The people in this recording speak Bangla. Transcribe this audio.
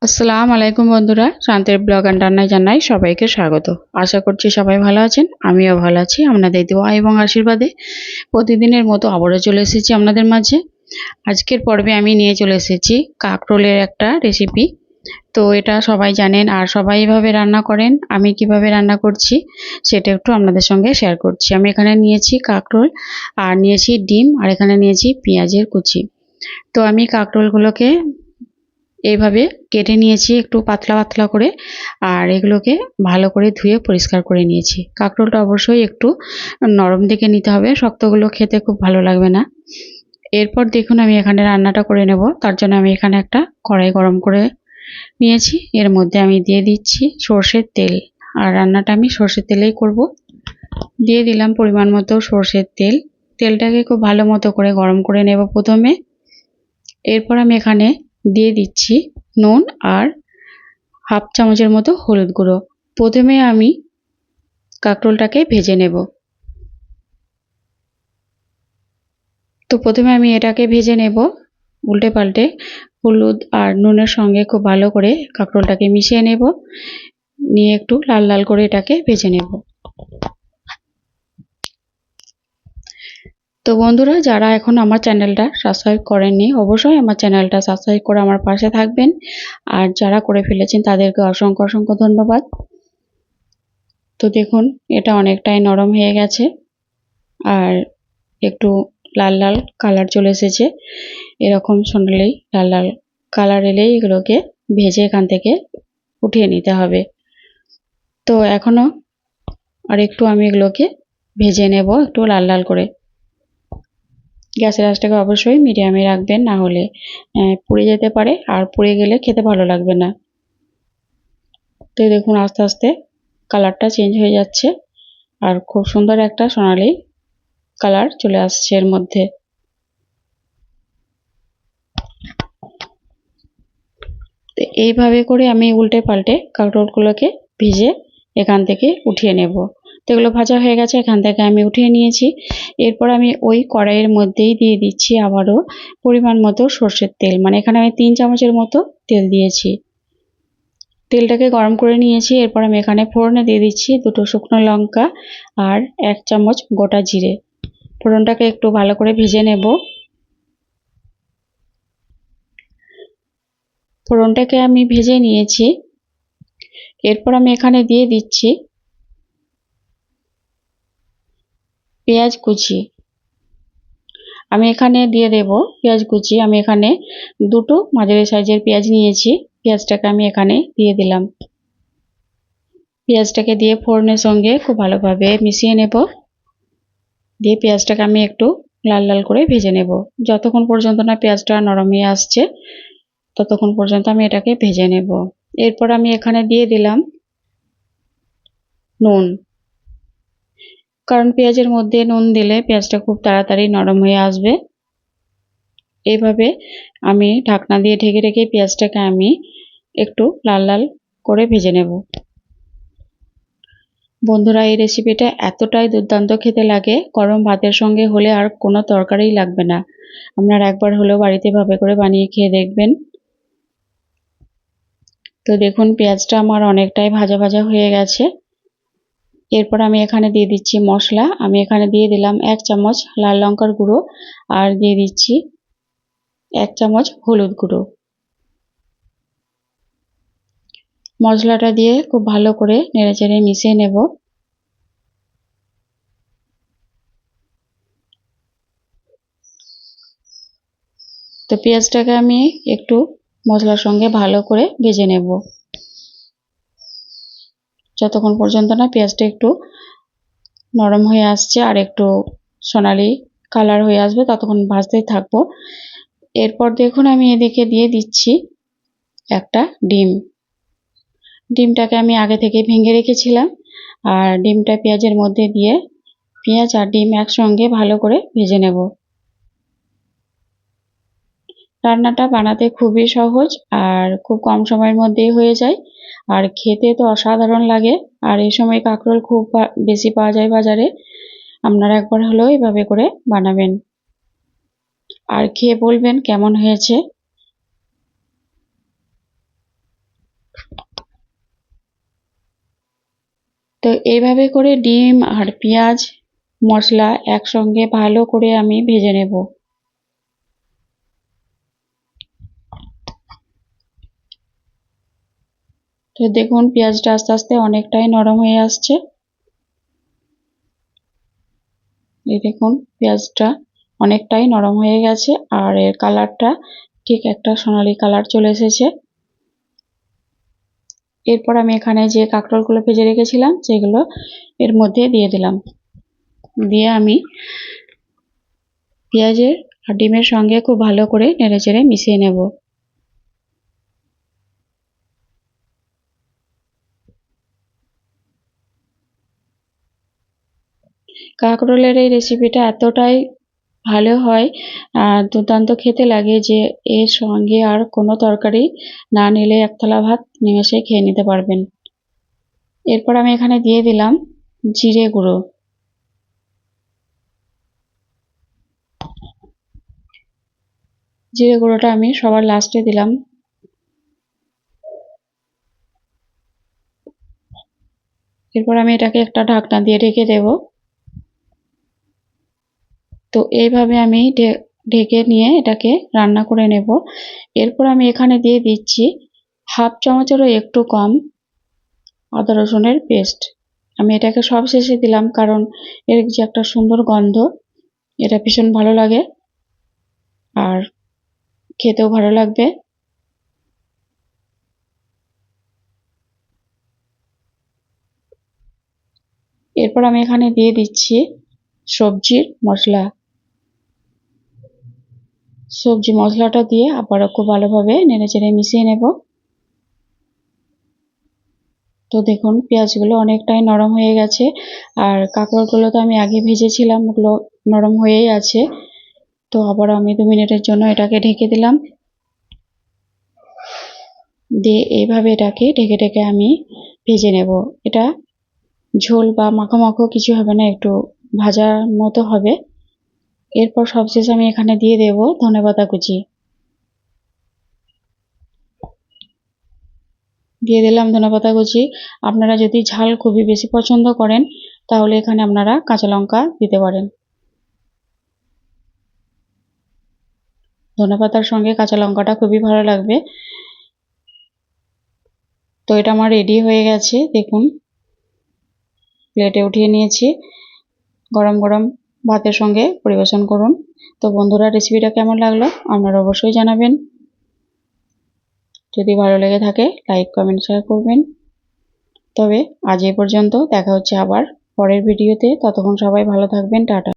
আসসালামু আলাইকুম বন্ধুরা, শান্তির ব্লগ অ্যান্ড রান্নায় জানাই সবাইকে স্বাগত। আশা করছি সবাই ভালো আছেন, আমিও ভালো আছি। আপনাদের দোয়া এবং আশীর্বাদে প্রতিদিনের মতো আবারও চলে এসেছি আপনাদের মাঝে। আজকের পর্বে আমি নিয়ে চলে এসেছি কাঁকরোলের একটা রেসিপি। তো এটা সবাই জানেন আর সবাই এভাবে রান্না করেন। আমি কিভাবে রান্না করছি সেটা একটু আপনাদের সঙ্গে শেয়ার করছি। আমি এখানে নিয়েছি কাঁকরোল, আর নিয়েছি ডিম, আর এখানে নিয়েছি পেঁয়াজের কুচি। তো আমি কাঁকরোলগুলোকে এইভাবে কেটে নিয়েছি একটু পাতলা পাতলা করে, আর এগুলোকে ভালো করে ধুয়ে পরিষ্কার করে নিয়েছি। কাঁকরোলটা অবশ্যই একটু নরম দিকে নিতে হবে, শক্তগুলো খেতে খুব ভালো লাগবে না। এরপর দেখুন আমি এখানে রান্নাটা করে নেব। তার জন্য আমি এখানে একটা কড়াই গরম করে নিয়েছি। এর মধ্যে আমি দিয়ে দিচ্ছি সর্ষের তেল, আর রান্নাটা আমি সর্ষের তেলেই করব। দিয়ে দিলাম পরিমাণ মতো সর্ষের তেল। তেলটাকে খুব ভালো মতো করে গরম করে নেব প্রথমে। এরপর আমি এখানে দিয়ে দিচ্ছি নুন আর হাফ চামচের মতো হলুদ গুঁড়ো। প্রথমে আমি কাঁকরোলটাকে ভেজে নেব। তো প্রথমে আমি এটাকে ভেজে নেব উল্টে পাল্টে। হলুদ আর নুনের সঙ্গে খুব ভালো করে কাঁকরোলটাকে মিশিয়ে নেব, নিয়ে একটু লাল লাল করে এটাকে ভেজে নেব। তো বন্ধুরা, যারা এখন আমার চ্যানেলটা সাবস্ক্রাইব করেননি, অবশ্যই আমার চ্যানেলটা সাবস্ক্রাইব করে আমার পাশে থাকবেন। আর যারা করে ফেলেছেন তাদেরকে অসংখ্য অসংখ্য ধন্যবাদ। তো দেখুন এটা অনেকটাই নরম হয়ে গেছে, আর একটু লাল লাল কালার চলে এসেছে। এরকম সোনালি লাল লাল কালার এলেই এগুলোকে ভেজে এখান থেকে উঠিয়ে নিতে হবে। তো এখনো আর একটু আমি এগুলোকে ভেজে নেব একটু লাল লাল করে। গ্যাসের আঁচটাকে অবশ্যই মিডিয়ামে রাখবেন, না হলে পুড়ে যেতে পারে, আর পুড়ে গেলে খেতে ভালো লাগবে না। তো দেখুন আস্তে আস্তে কালারটা চেঞ্জ হয়ে যাচ্ছে, আর খুব সুন্দর একটা সোনালি কালার চলে আসছে এর মধ্যে। তো এইভাবে করে আমি উল্টে পাল্টে কাঁকরোলগুলোকে ভেজে এখান থেকে উঠিয়ে নেব। তো এগুলো ভাজা হয়ে গেছে, এখান থেকে আমি উঠিয়ে নিয়েছি। এরপর আমি ওই কড়াইয়ের মধ্যেই দিয়ে দিচ্ছি আবারও পরিমাণ মতো সর্ষের তেল, মানে এখানে আমি 3 চামচের মতো তেল দিয়েছি। তেলটাকে গরম করে নিয়েছি। এরপর আমি এখানে ফোড়নে দিয়ে দিচ্ছি 2টো শুকনো লঙ্কা আর 1 চামচ গোটা জিরে। ফোড়নটাকে একটু ভালো করে ভেজে নেব। ফোড়নটাকে আমি ভেজে নিয়েছি। এরপর আমি এখানে দিয়ে দিচ্ছি পেঁয়াজ কুচি। আমি এখানে দিয়ে দেব পেঁয়াজ কুচি। আমি এখানে 2টো মাঝারি সাইজের পেঁয়াজ নিয়েছি। পেঁয়াজটাকে আমি এখানে দিয়ে দিলাম। পেঁয়াজটাকে দিয়ে ফোড়নের সঙ্গে খুব ভালোভাবে মিশিয়ে নেব। দিয়ে পেঁয়াজটাকে আমি একটু লাল লাল করে ভেজে নেব। যতক্ষণ পর্যন্ত না পেঁয়াজটা নরম হয়ে আসছে ততক্ষণ পর্যন্ত আমি এটাকে ভেজে নেব। এরপর আমি এখানে দিয়ে দিলাম নুন, কারণ পেঁয়াজের মধ্যে নুন দিলে পেঁয়াজটা খুব তাড়াতাড়ি নরম হয়ে আসবে। এইভাবে আমি ঢাকনা দিয়ে ঢেকে রেখে পেঁয়াজটাকে আমি একটু লাল লাল করে ভেজে নেব। বন্ধুরা, এই রেসিপিটা এতটাই দুর্দান্ত খেতে লাগে, গরম ভাতের সঙ্গে হলে আর কোনো তরকারিই লাগবে না। আপনারা একবার হলেও বাড়িতে এভাবে করে বানিয়ে খেয়ে দেখবেন। তো দেখুন পেঁয়াজটা আমার অনেকটাই ভাজা ভাজা হয়ে গেছে। এরপর আমি এখানে দিয়ে দিচ্ছি মশলা। আমি এখানে দিয়ে দিলাম 1 চামচ লাল লঙ্কার গুঁড়ো, আর দিয়ে দিচ্ছি 1 চামচ হলুদ গুঁড়ো। মশলাটা দিয়ে খুব ভালো করে নেড়েচেড়ে মিশিয়ে নেব। তো পেঁয়াজটাকে আমি একটু মশলার সঙ্গে ভালো করে ভেজে নেব, যতক্ষণ পর্যন্ত না পেঁয়াজটা একটু নরম হয়ে আসছে আর একটু সোনালি কালার হয়ে আসবে, ততক্ষণ ভাজতেই থাকবো। এরপর দেখুন আমি এদিকে দিয়ে দিচ্ছি একটা ডিম। ডিমটাকে আমি আগে থেকে ভেঙে রেখেছিলাম, আর ডিমটা পেঁয়াজের মধ্যে দিয়ে পেঁয়াজ আর ডিম একসঙ্গে ভালো করে ভেজে নেব। রান্নাটা বানাতে খুবই সহজ আর খুব কম সময়ের মধ্যেই হয়ে যায়, আর খেতে তো অসাধারণ লাগে। আর এই সময় কাঁকরোল খুব বেশি পাওয়া যায় বাজারে। আপনারা একবার হলেও এভাবে করে বানাবেন, আর খেয়ে বলবেন কেমন হয়েছে। তো এইভাবে করে ডিম আর পেঁয়াজ মশলা একসঙ্গে ভালো করে আমি ভেজে নেব। তো দেখুন পেঁয়াজটা আস্তে আস্তে অনেকটাই নরম হয়ে আসছে। এই দেখুন পেঁয়াজটা অনেকটাই নরম হয়ে গেছে আর এর কালারটা ঠিক একটা সোনালী কালার চলে এসেছে। এরপর আমি এখানে যে কাঁকরোলগুলো ভেজে রেখেছিলাম সেগুলো এর মধ্যে দিয়ে দিলাম। দিয়ে আমি পেঁয়াজের আর ডিমের সঙ্গে খুব ভালো করে নেড়েচেড়ে মিশিয়ে নেব। কাঁকরোলের এই রেসিপিটা এতটাই ভালো হয়, দুর্দান্ত খেতে লাগে যে এর সঙ্গে আর কোনো তরকারি না নিলে এক থালা ভাত নিমেষে খেয়ে নিতে পারবেন। এরপর আমি এখানে দিয়ে দিলাম জিরে গুঁড়ো। জিরে গুঁড়োটা আমি সবার লাস্টে দিলাম। এরপর আমি এটাকে একটা ঢাকনা দিয়ে ঢেকে দেব। তো এইভাবে আমি ঢেকে নিয়ে এটাকে রান্না করে নেব। এরপর আমি এখানে দিয়ে দিচ্ছি হাফ চামচেরও একটু কম আদা রসুনের পেস্ট। আমি এটাকে সব শেষে দিলাম কারণ এর যে একটা সুন্দর গন্ধ, এটা ভীষণ ভালো লাগে আর খেতেও ভালো লাগবে। এরপর আমি এখানে দিয়ে দিচ্ছি সবজির মশলা। সবজি মশলাটা দিয়ে আবারও খুব ভালোভাবে নেড়েচেড়ে মিশিয়ে নেব। তো দেখুন পেঁয়াজগুলো অনেকটাই নরম হয়ে গেছে আর কাঁকরোলগুলো তো আমি আগে ভেজেছিলাম, ওগুলো নরম হয়েই আছে। তো আবার আমি 2 মিনিটের জন্য এটাকে ঢেকে দিলাম। দিয়ে এইভাবে এটাকে ঢেকে ঢেকে আমি ভেজে নেব। এটা ঝোল বা মাখো মাখো কিছু হবে না, একটু ভাজার মতো হবে। এরপর সবশেষে আমি এখানে দিয়ে দেব ধনেপাতা কুচি। দিয়ে দিলাম ধনেপাতা কুচি। আপনারা যদি ঝাল খুবই বেশি পছন্দ করেন তাহলে এখানে আপনারা কাঁচা লঙ্কা দিতে পারেন। ধনেপাতার সঙ্গে কাঁচা লঙ্কাটা খুবই ভালো লাগবে। তো এটা আমার রেডি হয়ে গেছে, দেখুন প্লেটে উঠিয়ে নিয়েছি। গরম গরম ভাতের সঙ্গে পরিবেশন করুন। তো বন্ধুরা রেসিপিটা কেমন লাগলো আপনারা অবশ্যই জানাবেন। যদি ভালো লেগে থাকে লাইক কমেন্ট শেয়ার করবেন। তবে আজ এই পর্যন্ত, দেখা হচ্ছে আবার পরের ভিডিওতে। ততক্ষণ সবাই ভালো থাকবেন, টাটা।